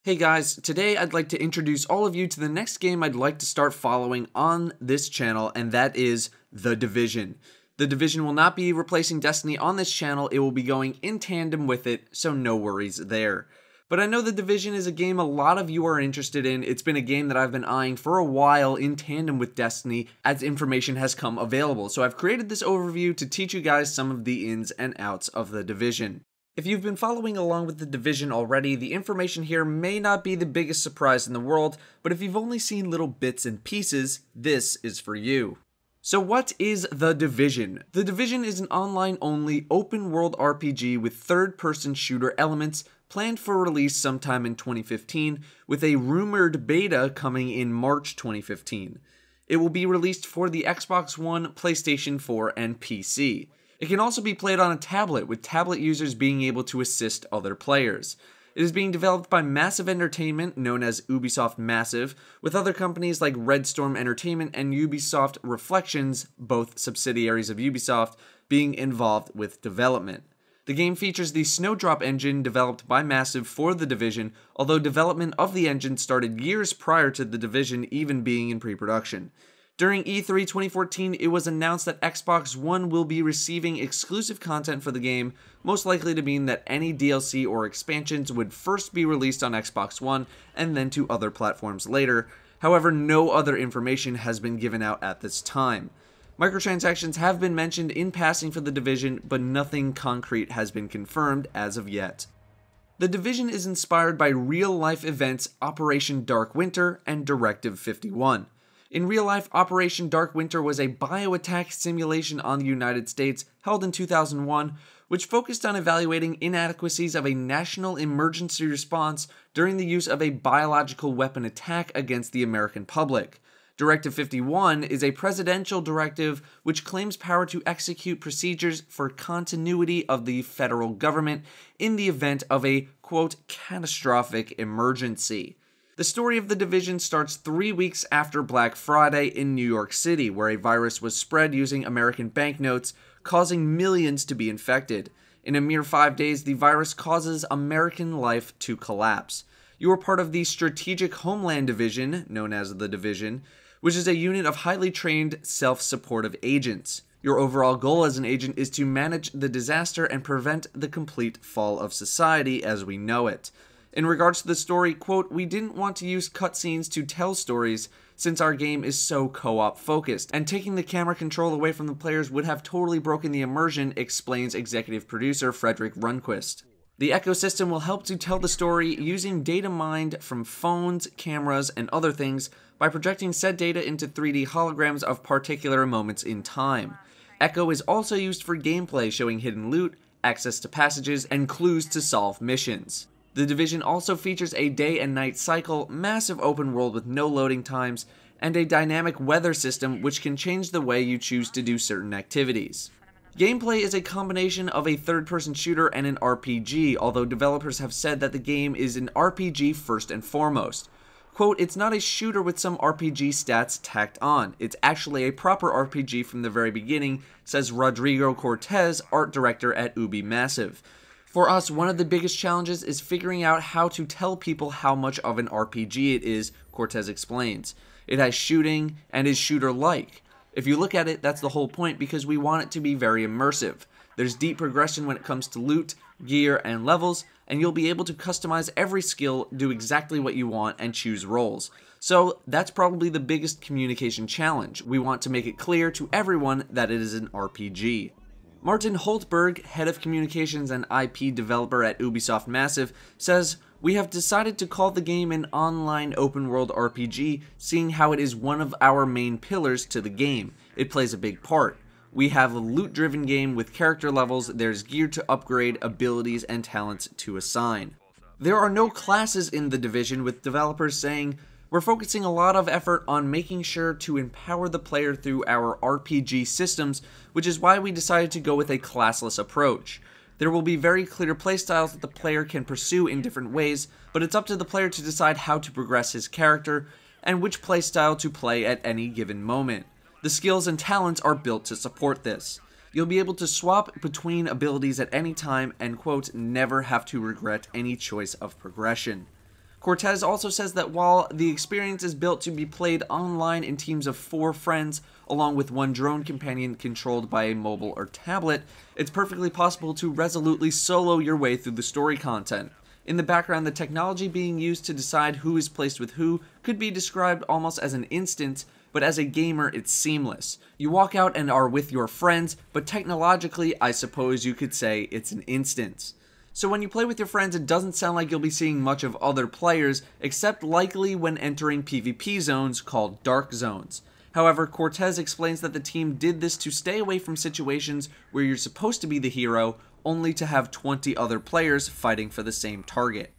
Hey guys, today I'd like to introduce all of you to the next game I'd like to start following on this channel, and that is The Division. The Division will not be replacing Destiny on this channel, it will be going in tandem with it, so no worries there. But I know The Division is a game a lot of you are interested in. It's been a game that I've been eyeing for a while in tandem with Destiny as information has come available, so I've created this overview to teach you guys some of the ins and outs of The Division. If you've been following along with The Division already, the information here may not be the biggest surprise in the world, but if you've only seen little bits and pieces, this is for you. So what is The Division? The Division is an online-only, open-world RPG with third-person shooter elements planned for release sometime in 2015, with a rumored beta coming in March 2015. It will be released for the Xbox One, PlayStation 4, and PC. It can also be played on a tablet, with tablet users being able to assist other players. It is being developed by Massive Entertainment, known as Ubisoft Massive, with other companies like Red Storm Entertainment and Ubisoft Reflections, both subsidiaries of Ubisoft, being involved with development. The game features the Snowdrop engine developed by Massive for The Division, although development of the engine started years prior to The Division even being in pre-production. During E3 2014, it was announced that Xbox One will be receiving exclusive content for the game, most likely to mean that any DLC or expansions would first be released on Xbox One and then to other platforms later. However, no other information has been given out at this time. Microtransactions have been mentioned in passing for The Division, but nothing concrete has been confirmed as of yet. The Division is inspired by real-life events Operation Dark Winter and Directive 51. In real life, Operation Dark Winter was a bioattack simulation on the United States held in 2001, which focused on evaluating inadequacies of a national emergency response during the use of a biological weapon attack against the American public. Directive 51 is a presidential directive which claims power to execute procedures for continuity of the federal government in the event of a, quote, catastrophic emergency. The story of The Division starts 3 weeks after Black Friday in New York City, where a virus was spread using American banknotes, causing millions to be infected. In a mere 5 days, the virus causes American life to collapse. You are part of the Strategic Homeland Division, known as The Division, which is a unit of highly trained, self-supportive agents. Your overall goal as an agent is to manage the disaster and prevent the complete fall of society as we know it. In regards to the story, quote, "We didn't want to use cutscenes to tell stories since our game is so co-op focused, and taking the camera control away from the players would have totally broken the immersion," explains executive producer Frederick Runquist. The ecosystem will help to tell the story using data mined from phones, cameras, and other things by projecting said data into 3D holograms of particular moments in time. Echo is also used for gameplay, showing hidden loot, access to passages, and clues to solve missions. The Division also features a day and night cycle, massive open world with no loading times, and a dynamic weather system which can change the way you choose to do certain activities. Gameplay is a combination of a third-person shooter and an RPG, although developers have said that the game is an RPG first and foremost. Quote, "It's not a shooter with some RPG stats tacked on. It's actually a proper RPG from the very beginning," says Rodrigo Cortez, art director at Ubi Massive. "For us, one of the biggest challenges is figuring out how to tell people how much of an RPG it is," Cortez explains. "It has shooting and is shooter-like. If you look at it, that's the whole point because we want it to be very immersive. There's deep progression when it comes to loot, gear, and levels, and you'll be able to customize every skill, do exactly what you want, and choose roles. So that's probably the biggest communication challenge. We want to make it clear to everyone that it is an RPG." Martin Holtberg, head of communications and IP developer at Ubisoft Massive, says, "We have decided to call the game an online open-world RPG, seeing how it is one of our main pillars to the game. It plays a big part. We have a loot-driven game with character levels, there's gear to upgrade, abilities, and talents to assign." There are no classes in The Division, with developers saying, "We're focusing a lot of effort on making sure to empower the player through our RPG systems, which is why we decided to go with a classless approach. There will be very clear playstyles that the player can pursue in different ways, but it's up to the player to decide how to progress his character and which playstyle to play at any given moment. The skills and talents are built to support this. You'll be able to swap between abilities at any time and, quote, never have to regret any choice of progression." Cortez also says that while the experience is built to be played online in teams of 4 friends, along with one drone companion controlled by a mobile or tablet, it's perfectly possible to resolutely solo your way through the story content. In the background, the technology being used to decide who is placed with who could be described almost as an instance, but as a gamer, it's seamless. You walk out and are with your friends, but technologically, I suppose you could say it's an instance. So when you play with your friends, it doesn't sound like you'll be seeing much of other players, except likely when entering PvP zones called Dark Zones. However, Cortez explains that the team did this to stay away from situations where you're supposed to be the hero, only to have 20 other players fighting for the same target.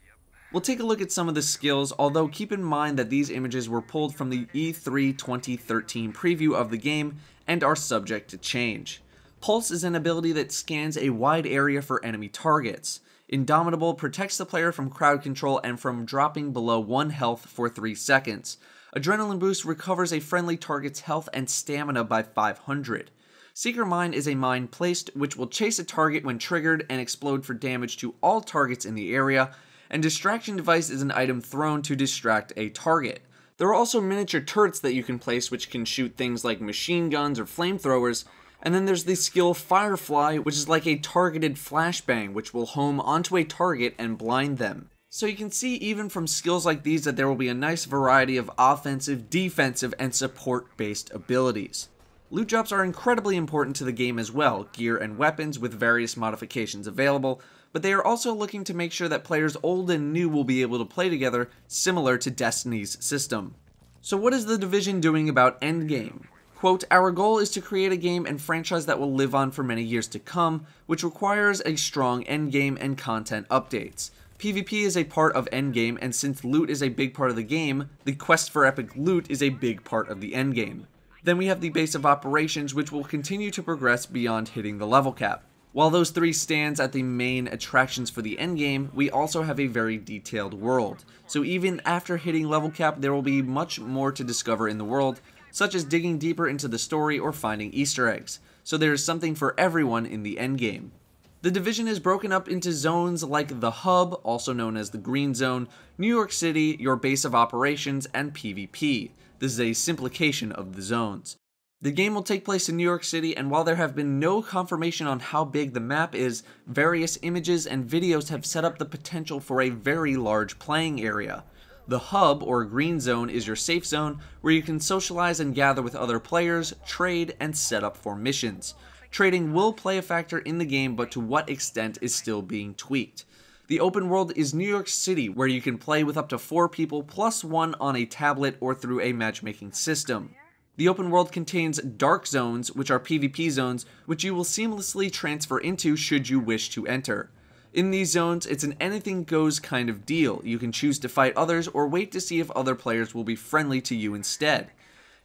We'll take a look at some of the skills, although keep in mind that these images were pulled from the E3 2013 preview of the game and are subject to change. Pulse is an ability that scans a wide area for enemy targets. Indomitable protects the player from crowd control and from dropping below 1 health for 3 seconds. Adrenaline Boost recovers a friendly target's health and stamina by 500. Seeker Mine is a mine placed which will chase a target when triggered and explode for damage to all targets in the area, and Distraction Device is an item thrown to distract a target. There are also miniature turrets that you can place which can shoot things like machine guns or flamethrowers, and then there's the skill Firefly, which is like a targeted flashbang which will home onto a target and blind them. So you can see even from skills like these that there will be a nice variety of offensive, defensive, and support-based abilities. Loot drops are incredibly important to the game as well, gear and weapons with various modifications available, but they are also looking to make sure that players old and new will be able to play together, similar to Destiny's system. So what is The Division doing about Endgame? Quote, "Our goal is to create a game and franchise that will live on for many years to come, which requires a strong endgame and content updates. PvP is a part of endgame, and since loot is a big part of the game, the quest for epic loot is a big part of the endgame. Then we have the base of operations, which will continue to progress beyond hitting the level cap. While those 3 stands at the main attractions for the endgame, we also have a very detailed world. So even after hitting level cap, there will be much more to discover in the world, such as digging deeper into the story or finding Easter eggs. So there is something for everyone in the endgame. The Division is broken up into zones like the Hub, also known as the Green Zone, New York City, your base of operations, and PvP. This is a simplification of the zones. The game will take place in New York City, and while there have been no confirmation on how big the map is, various images and videos have set up the potential for a very large playing area. The Hub, or Green Zone, is your safe zone where you can socialize and gather with other players, trade, and set up for missions. Trading will play a factor in the game, but to what extent is still being tweaked. The open world is New York City, where you can play with up to 4 people plus 1 on a tablet or through a matchmaking system. The open world contains dark zones, which are PvP zones, which you will seamlessly transfer into should you wish to enter. In these zones, it's an anything goes kind of deal. You can choose to fight others or wait to see if other players will be friendly to you instead.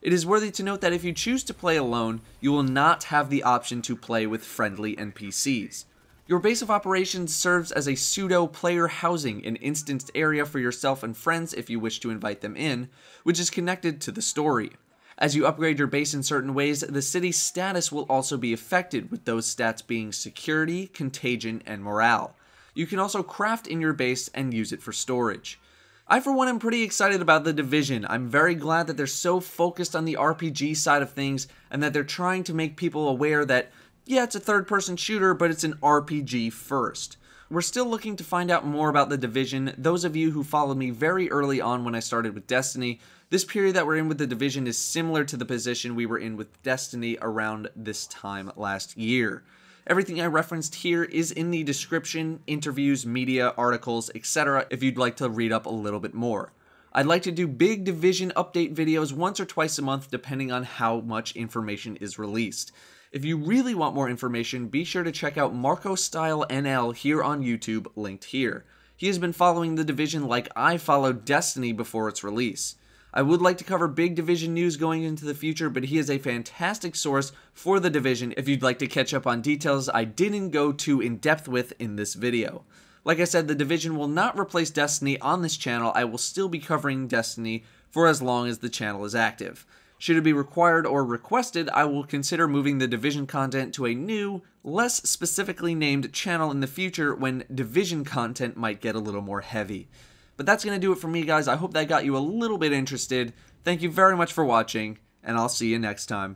It is worthy to note that if you choose to play alone, you will not have the option to play with friendly NPCs. Your base of operations serves as a pseudo-player housing, an instanced area for yourself and friends if you wish to invite them in, which is connected to the story. As you upgrade your base in certain ways, the city's status will also be affected, with those stats being security, contagion, and morale. You can also craft in your base and use it for storage. I for one am pretty excited about The Division. I'm very glad that they're so focused on the RPG side of things and that they're trying to make people aware that, yeah, it's a third-person shooter, but it's an RPG first. We're still looking to find out more about The Division. Those of you who followed me very early on when I started with Destiny, this period that we're in with The Division is similar to the position we were in with Destiny around this time last year. Everything I referenced here is in the description, interviews, media, articles, etc. if you'd like to read up a little bit more. I'd like to do big Division update videos once or twice a month depending on how much information is released. If you really want more information, be sure to check out Marco Style NL here on YouTube, linked here. He has been following The Division like I followed Destiny before its release. I would like to cover big Division news going into the future, but he is a fantastic source for The Division if you'd like to catch up on details I didn't go too in depth with in this video. Like I said, The Division will not replace Destiny on this channel. I will still be covering Destiny for as long as the channel is active. Should it be required or requested, I will consider moving the Division content to a new, less specifically named channel in the future when Division content might get a little more heavy. But that's going to do it for me, guys. I hope that got you a little bit interested. Thank you very much for watching, and I'll see you next time.